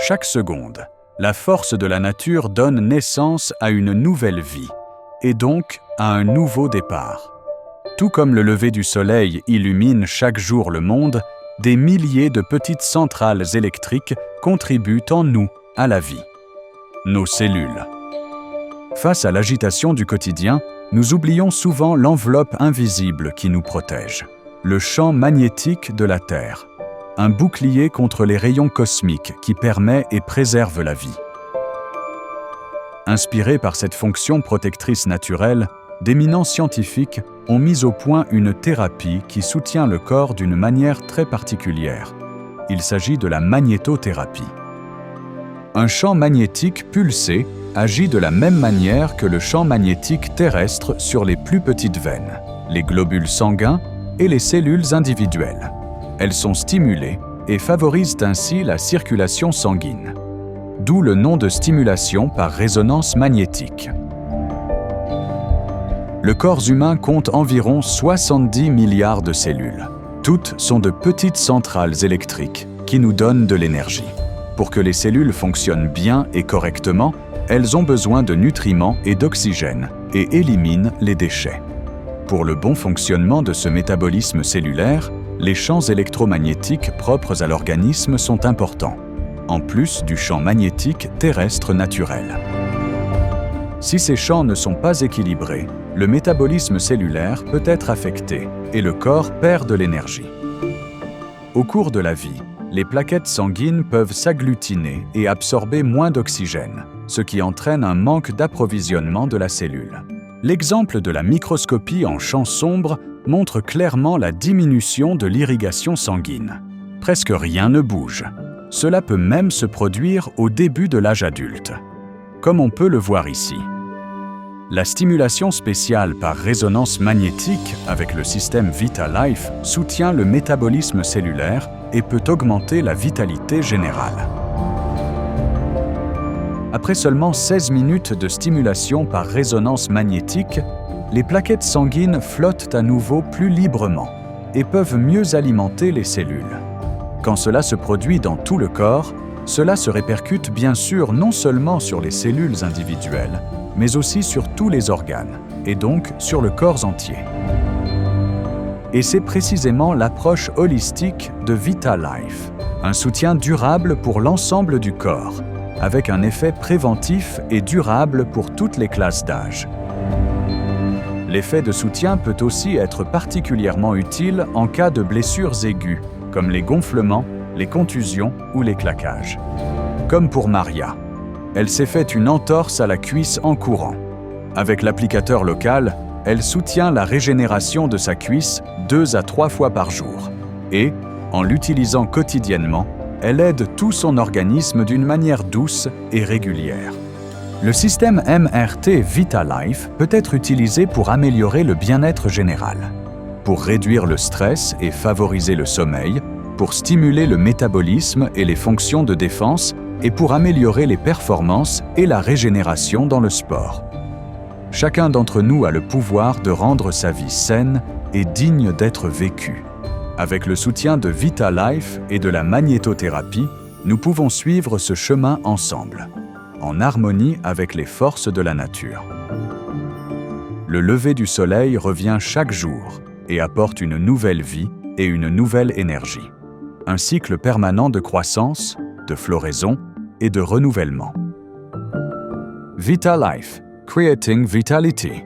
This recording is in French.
Chaque seconde, la force de la nature donne naissance à une nouvelle vie, et donc à un nouveau départ. Tout comme le lever du soleil illumine chaque jour le monde, des milliers de petites centrales électriques contribuent en nous à la vie. Nos cellules. Face à l'agitation du quotidien, nous oublions souvent l'enveloppe invisible qui nous protège, le champ magnétique de la Terre, un bouclier contre les rayons cosmiques qui permet et préserve la vie. Inspirés par cette fonction protectrice naturelle, d'éminents scientifiques ont mis au point une thérapie qui soutient le corps d'une manière très particulière. Il s'agit de la magnétothérapie. Un champ magnétique pulsé agit de la même manière que le champ magnétique terrestre sur les plus petites veines, les globules sanguins et les cellules individuelles. Elles sont stimulées et favorisent ainsi la circulation sanguine. D'où le nom de stimulation par résonance magnétique. Le corps humain compte environ 70 milliards de cellules. Toutes sont de petites centrales électriques qui nous donnent de l'énergie. Pour que les cellules fonctionnent bien et correctement, elles ont besoin de nutriments et d'oxygène et éliminent les déchets. Pour le bon fonctionnement de ce métabolisme cellulaire, les champs électromagnétiques propres à l'organisme sont importants, en plus du champ magnétique terrestre naturel. Si ces champs ne sont pas équilibrés, le métabolisme cellulaire peut être affecté et le corps perd de l'énergie. Au cours de la vie, les plaquettes sanguines peuvent s'agglutiner et absorber moins d'oxygène, ce qui entraîne un manque d'approvisionnement de la cellule. L'exemple de la microscopie en champ sombre montre clairement la diminution de l'irrigation sanguine. Presque rien ne bouge. Cela peut même se produire au début de l'âge adulte, comme on peut le voir ici. La stimulation spéciale par résonance magnétique avec le système VitaLife soutient le métabolisme cellulaire et peut augmenter la vitalité générale. Après seulement 16 minutes de stimulation par résonance magnétique, les plaquettes sanguines flottent à nouveau plus librement et peuvent mieux alimenter les cellules. Quand cela se produit dans tout le corps, cela se répercute bien sûr non seulement sur les cellules individuelles, mais aussi sur tous les organes, et donc sur le corps entier. Et c'est précisément l'approche holistique de VitaLife, un soutien durable pour l'ensemble du corps, avec un effet préventif et durable pour toutes les classes d'âge. L'effet de soutien peut aussi être particulièrement utile en cas de blessures aiguës, comme les gonflements, les contusions ou les claquages. Comme pour Maria, elle s'est fait une entorse à la cuisse en courant. Avec l'applicateur local, elle soutient la régénération de sa cuisse 2 à 3 fois par jour. Et, en l'utilisant quotidiennement, elle aide tout son organisme d'une manière douce et régulière. Le système MRT VitaLife peut être utilisé pour améliorer le bien-être général, pour réduire le stress et favoriser le sommeil, pour stimuler le métabolisme et les fonctions de défense et pour améliorer les performances et la régénération dans le sport. Chacun d'entre nous a le pouvoir de rendre sa vie saine et digne d'être vécue. Avec le soutien de VitaLife et de la magnétothérapie, nous pouvons suivre ce chemin ensemble, en harmonie avec les forces de la nature. Le lever du soleil revient chaque jour et apporte une nouvelle vie et une nouvelle énergie. Un cycle permanent de croissance, de floraison et de renouvellement. VitaLife, Creating Vitality.